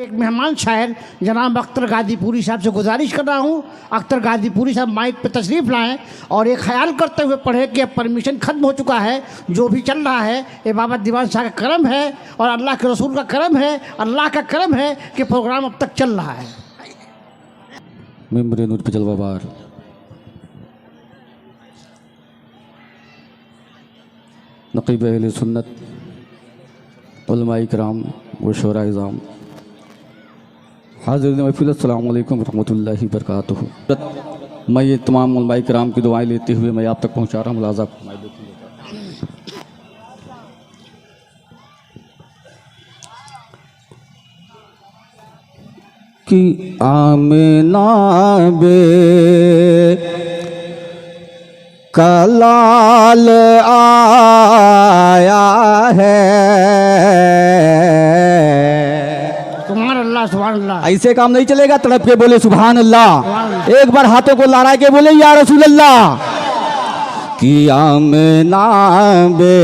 एक मेहमान शायर जनाब अख्तर गाजीपुरी साहब से गुजारिश कर रहा हूँ, अख्तर गाजीपुरी साहब माइक पे तशरीफ़ लाएं और ये ख्याल करते हुए पढ़े कि अब परमिशन ख़त्म हो चुका है। जो भी चल रहा है ये बाबा दीवान शाह का करम है और अल्लाह के रसूल का करम है, अल्लाह का करम है कि प्रोग्राम अब तक चल रहा है। मेरे नूर पे जलवा बार नक़ीब अहले सुन्नत उलमाए किराम व शुरा इज़ाम हाज़िरीन महफ़िल अस्सलामु अलैकुम व रहमतुल्लाहि व बरकातुहू। मैं ये तमाम उलमाए किराम की दुआएं लेते हुए मैं आप तक पहुँचा रहा हूँ। मुलाज़ा कि आमिना बे कलाल आया है। सुभान अल्लाह, सुभान अल्लाह। ऐसे काम नहीं चलेगा, तड़प के बोले सुभान अल्लाह। एक बार हाथों को लड़ा के बोले या रसूल अल्लाह। कि आमिना बे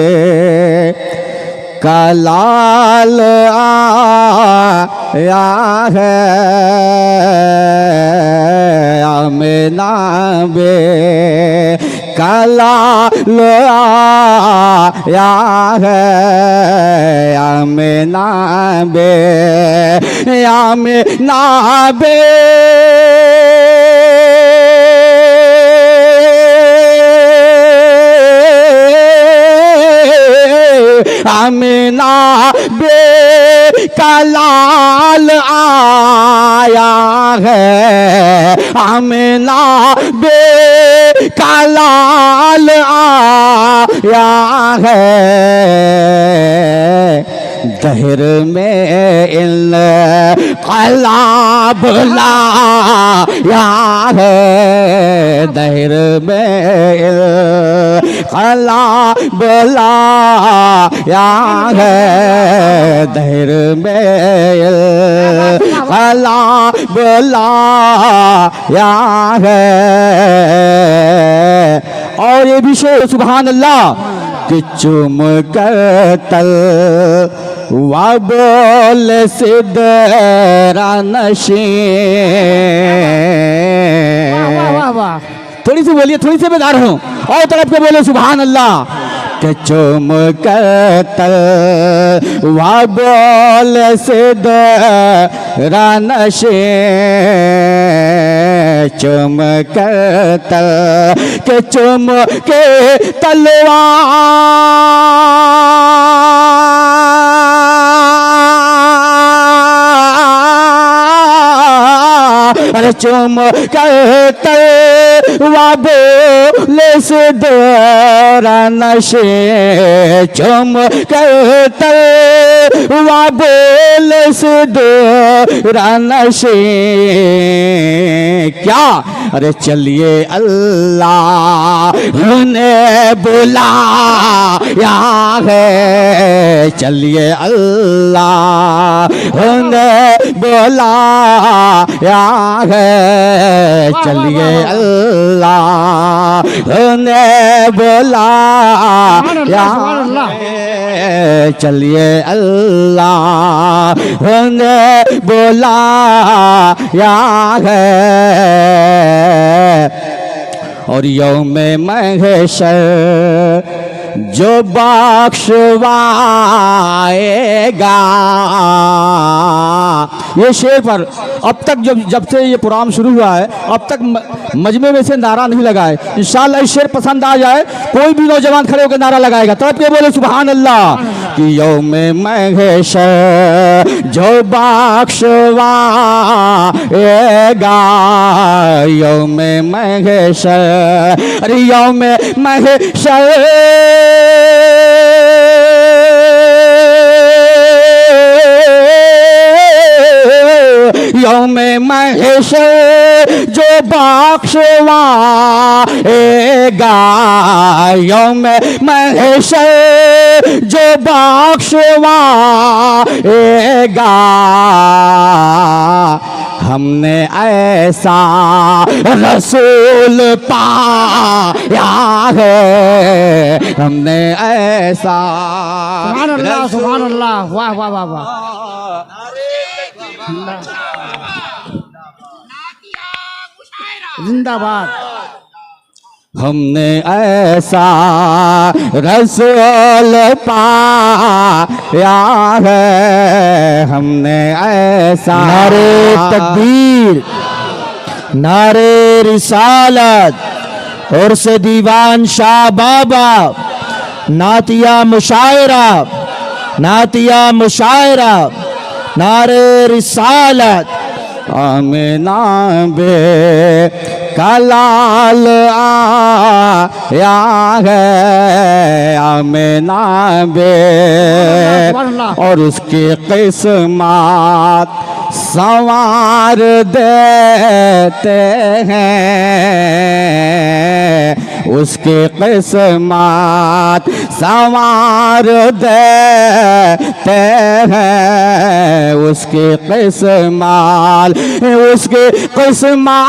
कलाल आया है। आमिना बे कलाल आया है। आमिना बे आमिना बे आमिना बे कलाल आया है। आमिना बे कलाल आया है। दहर में इन कलाब लाया है। दहर में इन कलाब लाया है। दहर में इन कलाब लाया है। और ये भी शेर सुभान अल्लाह कि चुम कर तल वा बोल सिदरा नशी। थोड़ी सी बोलिए, थोड़ी सी बेदार हूँ और तरफ के बोले सुभान अल्लाह। के चुम कर तल वा बोल सिदरा नशी। चुम कर तल के चुम के तलवार चुम कर तल वा बोले सिदरा नशे। चुम कर तल वा बोले सिदरा नशे। क्या अरे चलिए अल्लाह ने बुलाया है। चलिए अल्लाह ने बुलाया है। चलिए अल्लाह ने बुलाया है। चलिए अल्लाह ने बुलाया है। और यौमे महशर जो बख्शवाएगा। ये शेर पर अब तक जब से ये प्रोग्राम शुरू हुआ है अब तक मजमे में से नारा नहीं लगा है। इंशाअल्लाह ये शेर पसंद आ जाए कोई भी नौजवान खड़े होकर नारा लगाएगा। तब के बोले सुभान अल्लाह। कि यौमे महशर जो बख्शवाएगा। यौमे महशर अरे यौमे महशर यौमे महशर जो बख्शवाएगा। यौमे महशर जो बख्शवाएगा। हमने ऐसा रसूल पाया है। हमने ऐसा सुभान अल्लाह, सुभान अल्लाह, वाह वाह वाह वाह। जिंदाबाद। हमने ऐसा रसूल पाया है, हमने ऐसा। नारे तकबीर, नारे रिसालत और से दीवान शाह बाबा, नातिया मुशायरा, नातिया मुशायरा, नारे रिसालत। आमिना बे कलाल आया है, आमिना बे और उसकी किस्मत संवार देते हैं, उसकी किस्मत संवार देते हैं, उसकी किस्मत, उसकी किस्मत,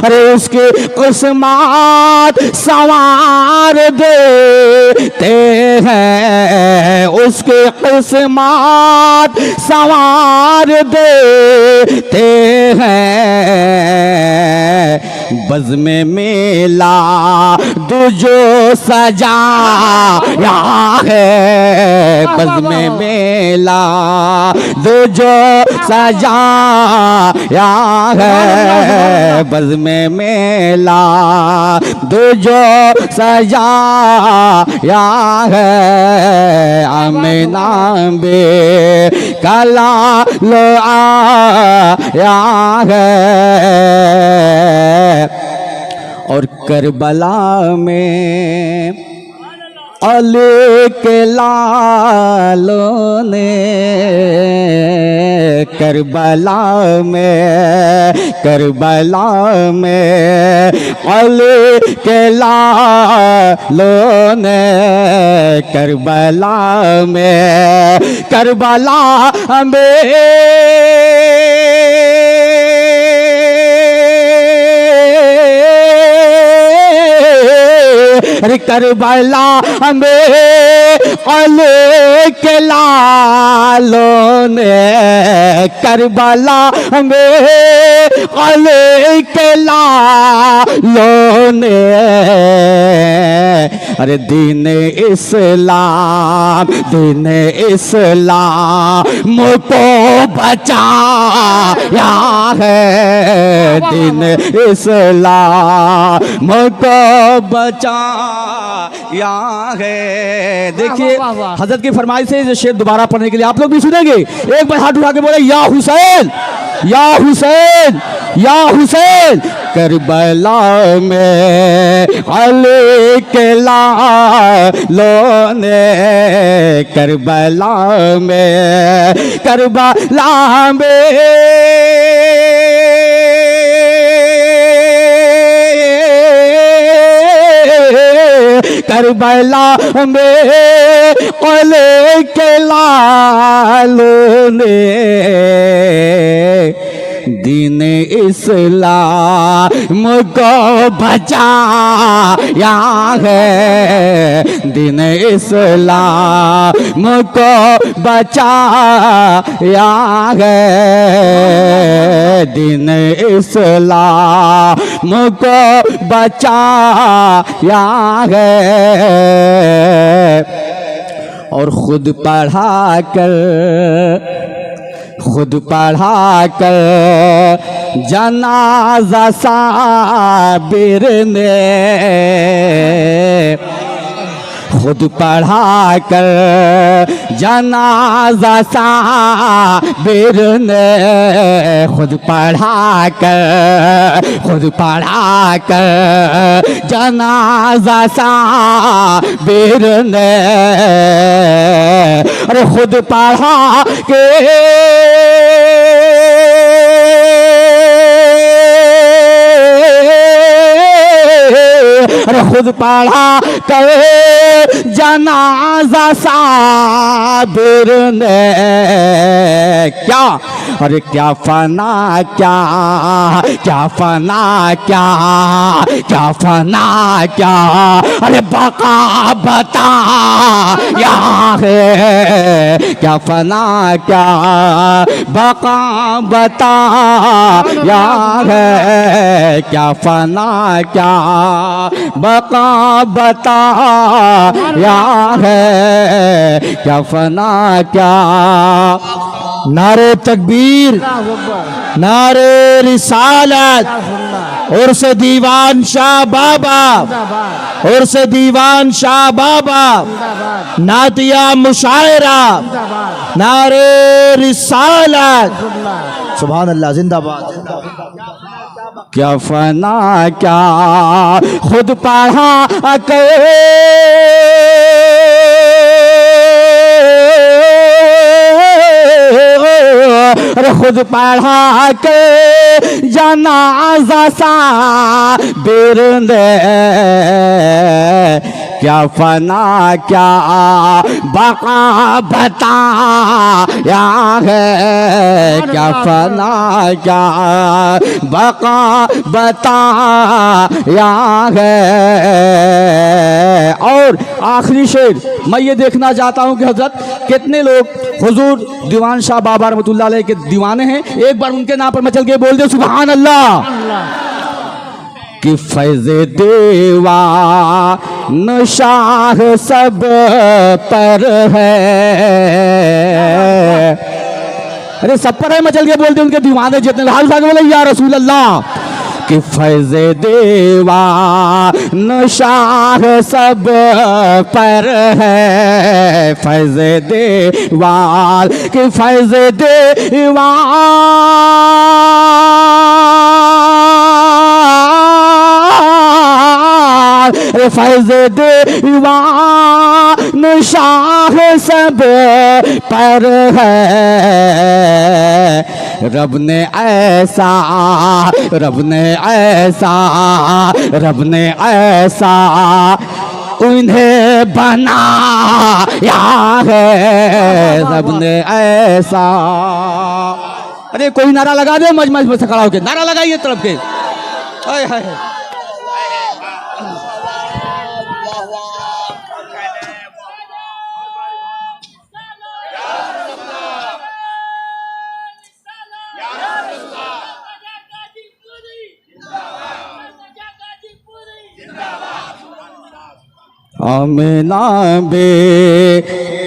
अरे उसकी किस्मत संवार देते हैं, उसकी किस्मत संवार देते हैं। बज़्म मेला जो सजाया है, बज़्म मेला जो सजाया है, बज़्म मेला जो सजाया है, आमिना बे कलाल आया है। और करबला में अली के लालों ने, करबला में, करबला में अली के लालों ने, करबला में, करबला में अरे करबला में अली के लालों ने, करबला में अली के लालों ने, अरे दीन इस्लाम, दीन इस्लाम को बचाया है, दीन इस्लाम को बचाया है। देखिए हजरत की फरमाइश से ये शेर दोबारा पढ़ने के लिए आप लोग भी सुनेंगे। एक बार हाथ उठा के बोले या हुसैन, या हुसैन, या हुसैन। करबला में अली के लालों ने, करबला में, करबला में करबला में अली के लालों ने दीन इस्लाम को बचाया है, दीन इस्लाम को बचाया है, दीन इस्लाम को बचाया है। और खुद पढ़ा कर जनाजा साबिर ने, खुद पढ़ा कर जनाजा साबिर ने, खुद पढ़ा कर जनाजा साबिर ने, अरे खुद पढ़ा के अरे खुद पढ़ा करे जनाजा साबिर ने, क्या अरे क्या फना क्या, क्या फना क्या, क्या फना क्या, अरे बका बता या है, क्या फना क्या बका बता या है, क्या फना क्या बका बता या है, क्या फना क्या। नारे तकबीर, नारे रिसालत, और से दीवान शाह बाबा, और से दीवान शाह बाबा, नातिया मुशायरा, नारे रिसालत, सुभान अल्लाह, जिंदाबाद। क्या फना क्या खुद पढ़ा के अरे खुद पढ़ा के जनाजा साबिर ने, क्या फना क्या बका बता या है, क्या फना क्या बका बता या है। और आखिरी शेर मैं ये देखना चाहता हूँ कि हजरत कितने लोग हुजूर दीवान शाह बाबा रहमतुल्लाह अलैह के दीवाने हैं। एक बार उनके नाम पर मैं चल के बोल दे सुभान अल्लाह। कि फैज़ दीवान शाह सब पर है, अरे सब पर है, मैं चल के बोल दे उनके दीवाने जितने हाल साहब बोले या रसूल अल्लाह। कि फैज़ दीवान शाह सब पर है, फैज़ दीवान कि फैज़ दीवान फैज़ दीवान शाह सब पर है। रब ने ऐसा, रब ने ऐसा, रब ने ऐसा उन्हें बनाया है, रब ने ऐसा। अरे कोई नारा लगा दे मजमस में से खड़ा होके, नारा लगाइए तरफ के। हाय हाय आमिना बे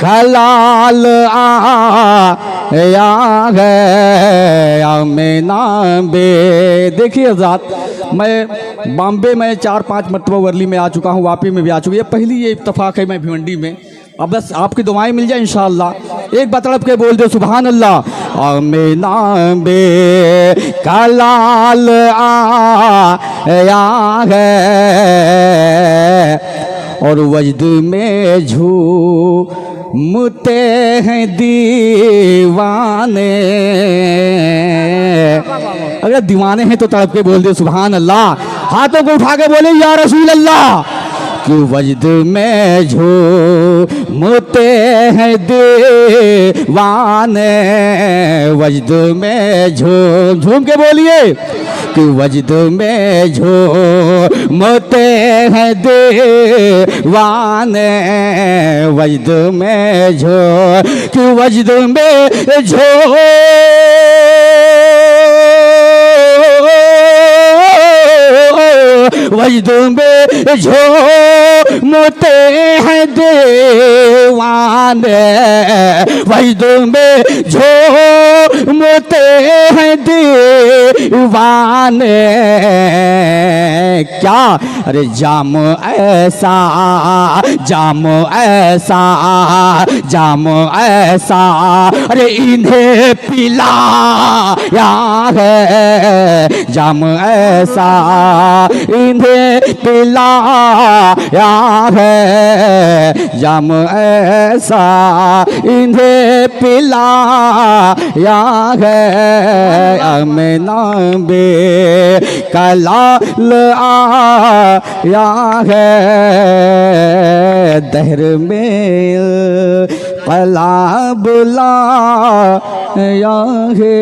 खलाल आया है, आमिना बे। देखिए ज़ात, मैं बॉम्बे में 4-5 मरतबा वर्ली में आ चुका हूँ, वापी में भी आ चुकी है, पहली ये इत्तफाक है मैं भिवंडी में। अब बस आपकी दुआएं मिल जाए इंशाअल्लाह। एक बार तड़प के बोल दो सुभान अल्लाह। आमिना बे कलाल आया है और वजद में झूमते हैं दीवाने। अगर दीवाने हैं तो तड़प के बोल दे सुभान अल्लाह। हाथों को उठा के बोले या रसूल अल्लाह। कि वजद में झूमते हैं दीवाने, वजद में झूम के बोलिए। कि वजद में झूमते हैं दीवाने, वजद में कि वजद में वजद में झूमते हैं दीवाने, वजद में झूमते हैं दीवाने। क्या अरे जाम ऐसा, जाम ऐसा, जाम ऐसा अरे इन्हें पिलाया है, जाम ऐसा इन्हें पिलाया है जाम ऐसा इन्हें पिलाया है अमना बे कलाल आया है दहर में कला बुलाया है।